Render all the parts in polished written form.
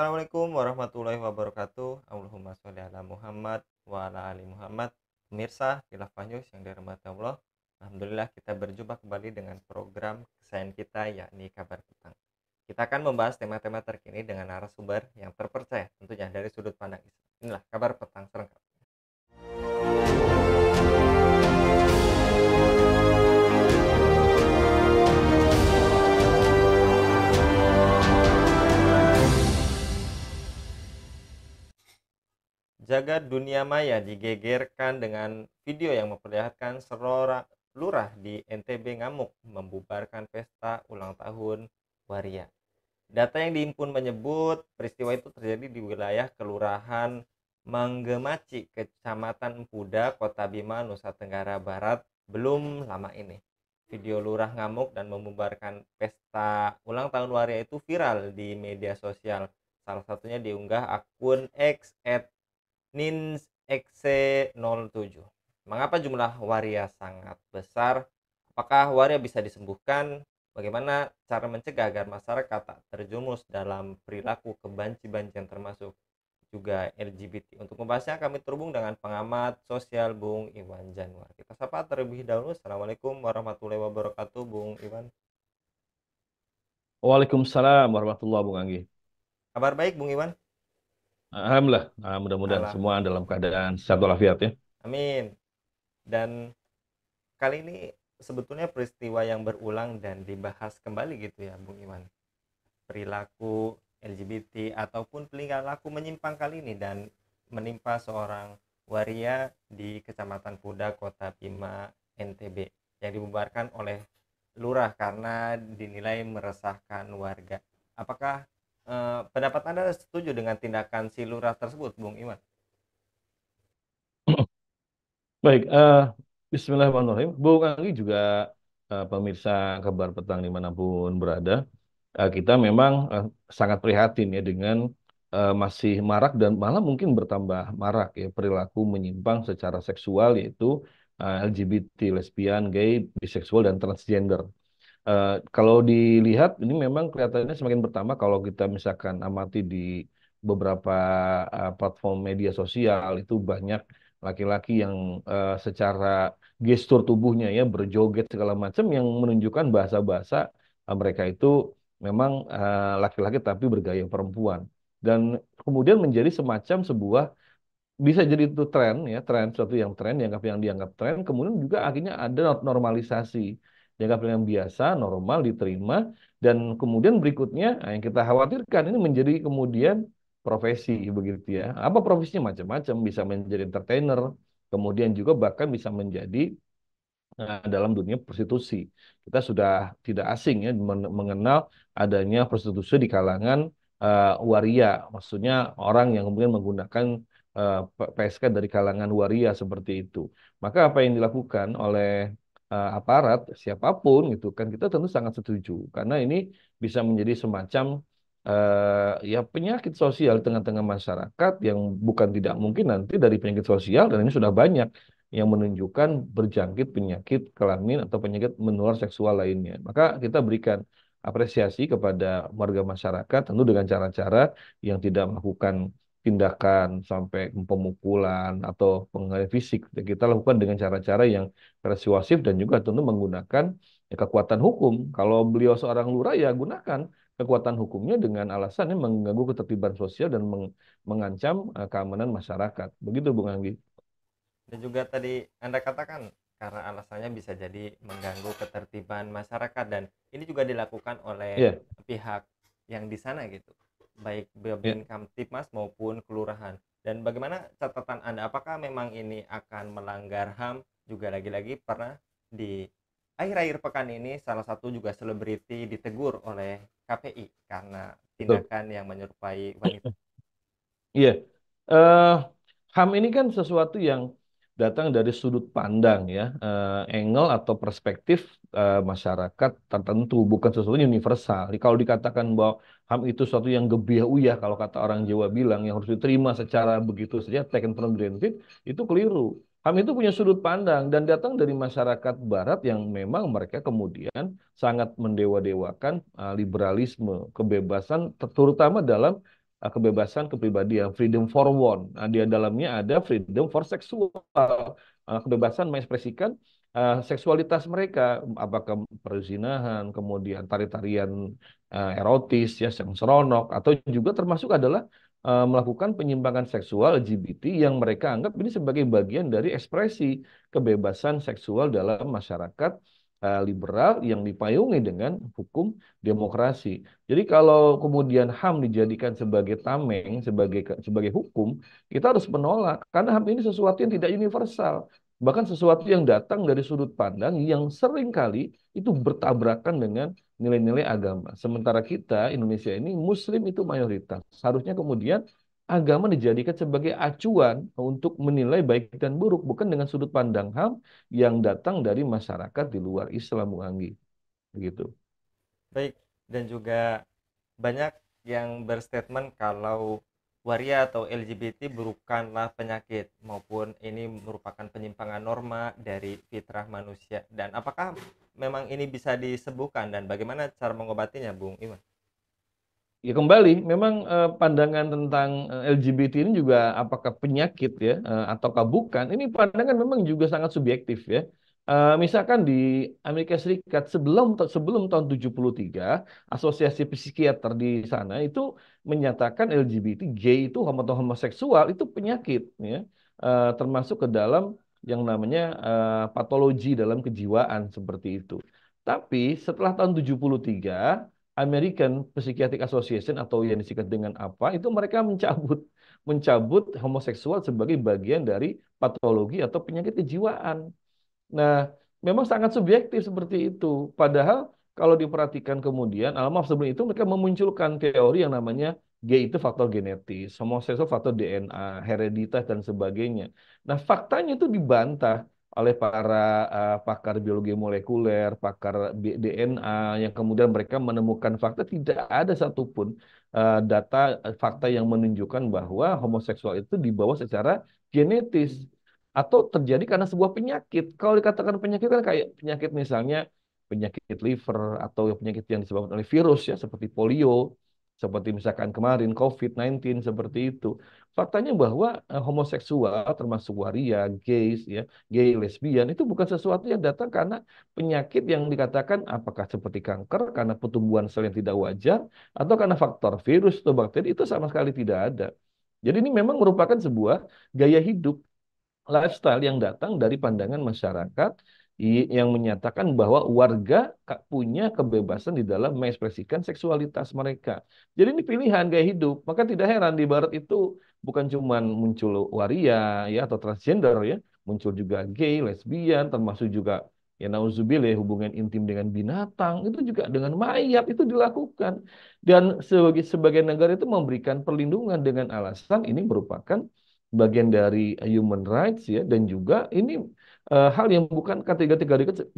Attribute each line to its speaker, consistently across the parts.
Speaker 1: Assalamualaikum warahmatullahi wabarakatuh. Allahumma sholli ala Muhammad wa ala ali Muhammad. Pemirsa Khilafah News yang dirahmati Allah. Alhamdulillah kita berjumpa kembali dengan program kesayangan kita yakni Kabar Petang. Kita akan membahas tema-tema terkini dengan narasumber yang terpercaya tentunya dari sudut pandang Islam. Inilah Kabar Petang selengkapnya. Jagat dunia maya digegerkan dengan video yang memperlihatkan seorang lurah di NTB ngamuk membubarkan pesta ulang tahun waria. Data yang dihimpun menyebut peristiwa itu terjadi di wilayah Kelurahan Manggemaci, Kecamatan Empuda, Kota Bima, Nusa Tenggara Barat belum lama ini. Video lurah ngamuk dan membubarkan pesta ulang tahun waria itu viral di media sosial. Salah satunya diunggah akun X @ninxc07. Mengapa jumlah waria sangat besar? Apakah waria bisa disembuhkan? Bagaimana cara mencegah agar masyarakat tak terjumus dalam perilaku kebanci-bancian termasuk juga LGBT? Untuk membahasnya kami terhubung dengan pengamat sosial Bung Iwan Januar. Kita sapa terlebih dahulu. Assalamualaikum warahmatullahi wabarakatuh, Bung Iwan.
Speaker 2: Waalaikumsalam warahmatullahi wabarakatuh, Bung Anggi.
Speaker 1: Kabar baik, Bung Iwan?
Speaker 2: Alhamdulillah, mudah-mudahan semua
Speaker 1: Alhamdulillah.
Speaker 2: dalam keadaan sehat walafiat ya.
Speaker 1: Amin. Dan kali ini sebetulnya peristiwa yang berulang dan dibahas kembali gitu ya, Bung Iwan. Perilaku LGBT ataupun perilaku menyimpang kali ini dan menimpa seorang waria di Kecamatan Kuda, Kota Bima, NTB yang dibubarkan oleh lurah karena dinilai meresahkan warga. Apakah pendapat Anda setuju dengan tindakan si lurah tersebut, Bung Iwan?
Speaker 2: Baik, Bismillahirrahmanirrahim. Bung Anggi juga pemirsa kabar petang dimanapun berada. Kita memang sangat prihatin ya dengan masih marak dan malah mungkin bertambah marak ya perilaku menyimpang secara seksual yaitu LGBT, lesbian, gay, biseksual dan transgender. Kalau dilihat ini memang kelihatannya semakin bertambah kalau kita misalkan amati di beberapa platform media sosial itu banyak laki-laki yang secara gestur tubuhnya ya berjoget segala macam yang menunjukkan bahasa-bahasa mereka itu memang laki-laki tapi bergaya perempuan dan kemudian menjadi semacam sebuah bisa jadi itu tren ya tren suatu yang dianggap tren kemudian juga akhirnya ada normalisasi dianggap yang biasa normal diterima dan kemudian berikutnya yang kita khawatirkan ini menjadi kemudian profesi begitu ya apa profesinya macam-macam bisa menjadi entertainer kemudian juga bahkan bisa menjadi dalam dunia prostitusi. Kita sudah tidak asing ya mengenal adanya prostitusi di kalangan waria, maksudnya orang yang kemudian menggunakan PSK dari kalangan waria seperti itu. Maka apa yang dilakukan oleh aparat siapapun itu kan kita tentu sangat setuju karena ini bisa menjadi semacam ya penyakit sosial di tengah-tengah masyarakat yang bukan tidak mungkin nanti dari penyakit sosial dan ini sudah banyak yang menunjukkan berjangkit penyakit kelamin atau penyakit menular seksual lainnya. Maka kita berikan apresiasi kepada warga masyarakat tentu dengan cara-cara yang tidak melakukan tindakan sampai pemukulan atau penganiayaan fisik. Kita lakukan dengan cara-cara yang persuasif dan juga tentu menggunakan kekuatan hukum. Kalau beliau seorang lurah ya gunakan kekuatan hukumnya dengan alasannya mengganggu ketertiban sosial dan mengancam keamanan masyarakat. Begitu Bung Anggi.
Speaker 1: Dan juga tadi Anda katakan karena alasannya bisa jadi mengganggu ketertiban masyarakat dan ini juga dilakukan oleh
Speaker 2: Iya,
Speaker 1: pihak yang di sana gitu, baik
Speaker 2: iya.
Speaker 1: Babin Kamtipmas maupun kelurahan. Dan bagaimana catatan Anda, apakah memang ini akan melanggar HAM? Juga lagi-lagi pernah di akhir-akhir pekan ini salah satu juga selebriti ditegur oleh KPI karena
Speaker 2: Betul.
Speaker 1: tindakan yang menyerupai wanita.
Speaker 2: Iya. Eh, HAM ini kan sesuatu yang datang dari sudut pandang ya, angle atau perspektif masyarakat tertentu, bukan sesuatu yang universal. Jadi kalau dikatakan bahwa HAM itu sesuatu yang gebiah uyah, kalau kata orang Jawa bilang, yang harus diterima secara begitu saja, taken for granted, itu keliru. HAM itu punya sudut pandang dan datang dari masyarakat Barat yang memang mereka kemudian sangat mendewa-dewakan liberalisme, kebebasan, terutama dalam kebebasan kepribadian, freedom for one. Nah, di dalamnya ada freedom for seksual, kebebasan mengekspresikan seksualitas mereka, apakah perzinahan, kemudian tari-tarian erotis ya, yang seronok, atau juga termasuk adalah melakukan penyimpangan seksual LGBT yang mereka anggap ini sebagai bagian dari ekspresi kebebasan seksual dalam masyarakat liberal yang dipayungi dengan hukum demokrasi. Jadi kalau kemudian HAM dijadikan sebagai tameng, sebagai hukum, kita harus menolak karena HAM ini sesuatu yang tidak universal. Bahkan sesuatu yang datang dari sudut pandang yang seringkali itu bertabrakan dengan nilai-nilai agama. Sementara kita, Indonesia ini Muslim itu mayoritas. Seharusnya kemudian agama dijadikan sebagai acuan untuk menilai baik dan buruk, bukan dengan sudut pandang HAM yang datang dari masyarakat di luar Islam, Bung Anggi. Begitu.
Speaker 1: Baik, dan juga banyak yang berstatement kalau waria atau LGBT bukanlah penyakit maupun ini merupakan penyimpangan norma dari fitrah manusia. Dan apakah memang ini bisa disembuhkan dan bagaimana cara mengobatinya, Bung Iman?
Speaker 2: Ya kembali, memang pandangan tentang LGBT ini juga apakah penyakit ya ataukah bukan? Ini pandangan memang juga sangat subjektif ya. Misalkan di Amerika Serikat sebelum tahun 73, Asosiasi Psikiater di sana itu menyatakan LGBT, gay itu atau homoseksual itu penyakit ya. Termasuk ke dalam yang namanya patologi dalam kejiwaan seperti itu. Tapi setelah tahun 73 American Psychiatric Association atau yang disingkat dengan apa itu mereka mencabut homoseksual sebagai bagian dari patologi atau penyakit kejiwaan. Nah, memang sangat subjektif seperti itu. Padahal kalau diperhatikan kemudian, maaf sebelum itu mereka memunculkan teori yang namanya G itu faktor genetis, homoseksual faktor DNA, hereditas dan sebagainya. Nah, faktanya itu dibantah oleh para pakar biologi molekuler, pakar DNA yang kemudian mereka menemukan fakta tidak ada satupun data fakta yang menunjukkan bahwa homoseksual itu dibawa secara genetis atau terjadi karena sebuah penyakit. Kalau dikatakan penyakit kan kayak penyakit misalnya penyakit liver atau penyakit yang disebabkan oleh virus ya seperti polio, seperti misalkan kemarin COVID-19 seperti itu. Faktanya bahwa homoseksual termasuk waria, gays ya, gay, lesbian itu bukan sesuatu yang datang karena penyakit yang dikatakan apakah seperti kanker karena pertumbuhan sel yang tidak wajar atau karena faktor virus atau bakteri itu sama sekali tidak ada. Jadi ini memang merupakan sebuah gaya hidup lifestyle yang datang dari pandangan masyarakat yang menyatakan bahwa warga punya kebebasan di dalam mengekspresikan seksualitas mereka. Jadi ini pilihan gaya hidup. Maka tidak heran di Barat itu bukan cuma muncul waria ya atau transgender ya, muncul juga gay, lesbian, termasuk juga ya nauzubillah hubungan intim dengan binatang itu juga dengan mayat itu dilakukan. Dan sebagai negara itu memberikan perlindungan dengan alasan ini merupakan bagian dari human rights ya dan juga ini hal yang bukan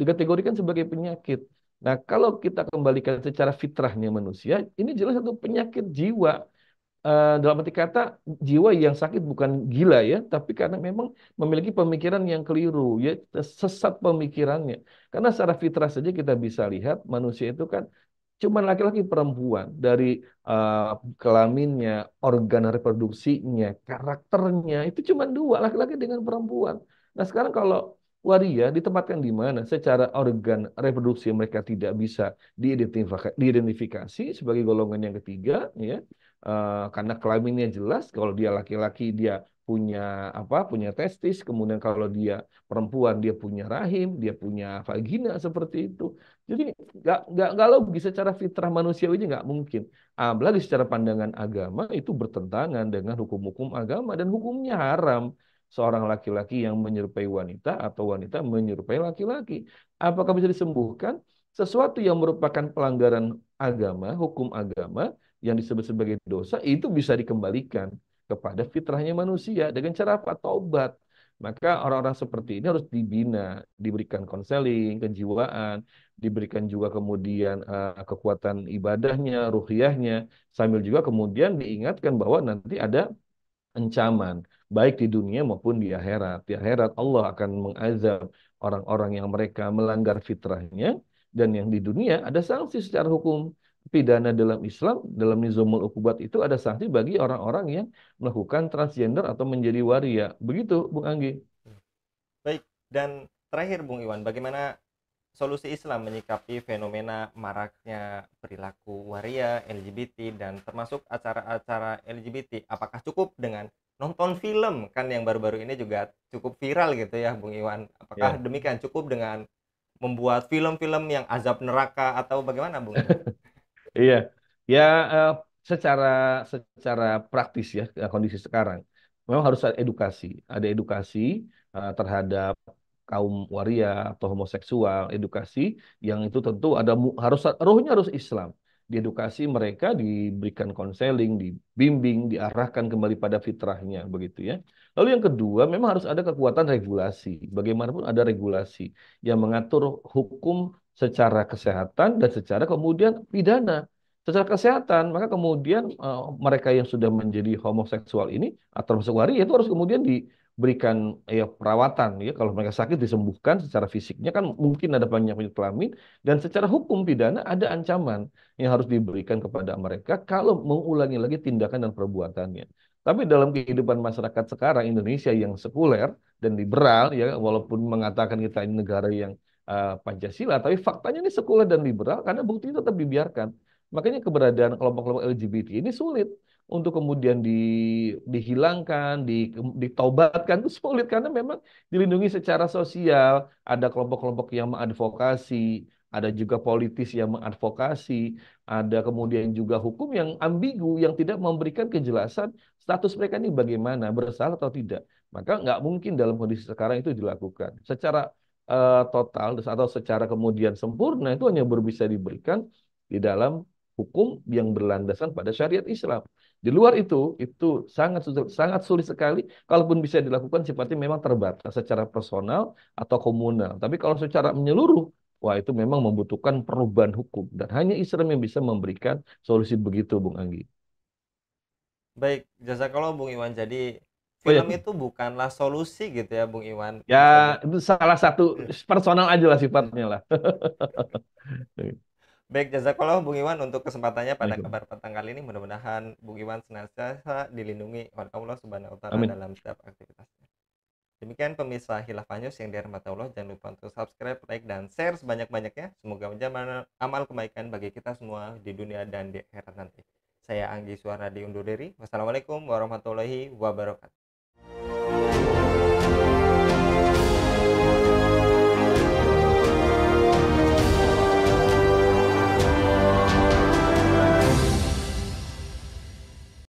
Speaker 2: dikategorikan sebagai penyakit. Nah, kalau kita kembalikan secara fitrahnya manusia, ini jelas satu penyakit jiwa. Dalam arti kata jiwa yang sakit bukan gila ya, tapi karena memang memiliki pemikiran yang keliru ya, sesat pemikirannya. Karena secara fitrah saja kita bisa lihat manusia itu kan cuman laki-laki perempuan dari uh, kelaminnya, organ reproduksinya, karakternya itu cuma dua laki-laki dengan perempuan. Nah sekarang kalau waria ditempatkan di mana? Secara organ reproduksi mereka tidak bisa diidentifikasi sebagai golongan yang ketiga, ya. Karena kelaminnya jelas, kalau dia laki-laki dia punya apa? Punya testis, kemudian kalau dia perempuan dia punya rahim, dia punya vagina seperti itu. Jadi nggak logis secara fitrah manusiawi aja nggak mungkin. Apalagi secara pandangan agama itu bertentangan dengan hukum-hukum agama dan hukumnya haram seorang laki-laki yang menyerupai wanita atau wanita menyerupai laki-laki. Apakah bisa disembuhkan? Sesuatu yang merupakan pelanggaran agama, hukum agama yang disebut sebagai dosa itu bisa dikembalikan kepada fitrahnya manusia dengan cara apa? Taubat. Maka orang-orang seperti ini harus dibina, diberikan konseling, kejiwaan, diberikan juga kemudian kekuatan ibadahnya, ruhiyahnya, sambil juga kemudian diingatkan bahwa nanti ada ancaman, baik di dunia maupun di akhirat. Di akhirat Allah akan mengazab orang-orang yang mereka melanggar fitrahnya, dan yang di dunia ada sanksi secara hukum. pidana dalam Islam, dalam Nizamul Uqubat itu ada sanksi bagi orang-orang yang melakukan transgender atau menjadi waria. Begitu, Bung Anggi.
Speaker 1: Baik, dan terakhir Bung Iwan, bagaimana solusi Islam menyikapi fenomena maraknya perilaku waria, LGBT, dan termasuk acara-acara LGBT? Apakah cukup dengan nonton film? Kan yang baru-baru ini juga cukup viral gitu ya, Bung Iwan. Apakah
Speaker 2: Ya.
Speaker 1: demikian cukup dengan membuat film-film yang azab neraka atau bagaimana, Bung Iwan?
Speaker 2: Iya, ya eh, secara secara praktis ya kondisi sekarang, memang harus ada edukasi terhadap kaum waria atau homoseksual, edukasi yang itu tentu harus rohnya harus Islam. Diedukasi mereka diberikan konseling, dibimbing, diarahkan kembali pada fitrahnya begitu ya. Lalu yang kedua, memang harus ada kekuatan regulasi. Bagaimanapun ada regulasi yang mengatur hukum secara kesehatan dan secara kemudian pidana secara kesehatan, maka kemudian mereka yang sudah menjadi homoseksual ini atau termasuk waria itu harus kemudian diberikan ya perawatan ya kalau mereka sakit disembuhkan secara fisiknya kan mungkin ada banyak penyakit kelamin dan secara hukum pidana ada ancaman yang harus diberikan kepada mereka kalau mengulangi lagi tindakan dan perbuatannya. Tapi dalam kehidupan masyarakat sekarang Indonesia yang sekuler dan liberal ya walaupun mengatakan kita ini negara yang Pancasila, tapi faktanya ini sekuler dan liberal karena bukti tetap dibiarkan. Makanya keberadaan kelompok-kelompok LGBT ini sulit untuk kemudian dihilangkan, ditaubatkan itu sulit karena memang dilindungi secara sosial. Ada kelompok-kelompok yang mengadvokasi, ada juga politis yang mengadvokasi, ada kemudian juga hukum yang ambigu yang tidak memberikan kejelasan status mereka ini bagaimana, bersalah atau tidak. Maka nggak mungkin dalam kondisi sekarang itu dilakukan. Secara total atau secara kemudian sempurna itu hanya bisa diberikan di dalam hukum yang berlandaskan pada syariat Islam. Di luar itu sangat sulit sekali. Kalaupun bisa dilakukan, sifatnya memang terbatas secara personal atau komunal. Tapi kalau secara menyeluruh, wah itu memang membutuhkan perubahan hukum. Dan hanya Islam yang bisa memberikan solusi begitu, Bung Anggi.
Speaker 1: Baik, jazakallah Bung Iwan. Jadi
Speaker 2: Oh ya,
Speaker 1: film itu bukanlah solusi gitu ya, Bung Iwan.
Speaker 2: ya
Speaker 1: Bisa di
Speaker 2: itu salah satu personal aja lah sifatnya lah.
Speaker 1: Baik, jazakallah Bung Iwan untuk kesempatannya pada
Speaker 2: Baik,
Speaker 1: kabar petang kali ini. Mudah-mudahan Bung Iwan senantiasa dilindungi oleh Allah Subhanahu wa taala
Speaker 2: amin.
Speaker 1: dalam setiap aktivitasnya. Demikian pemirsa Khilafah News yang dirahmati Allah. Jangan lupa untuk subscribe, like, dan share sebanyak-banyaknya. Semoga menjadi amal kebaikan bagi kita semua di dunia dan di akhirat nanti. Saya Anggi Suara diundur diri. Wassalamualaikum warahmatullahi wabarakatuh.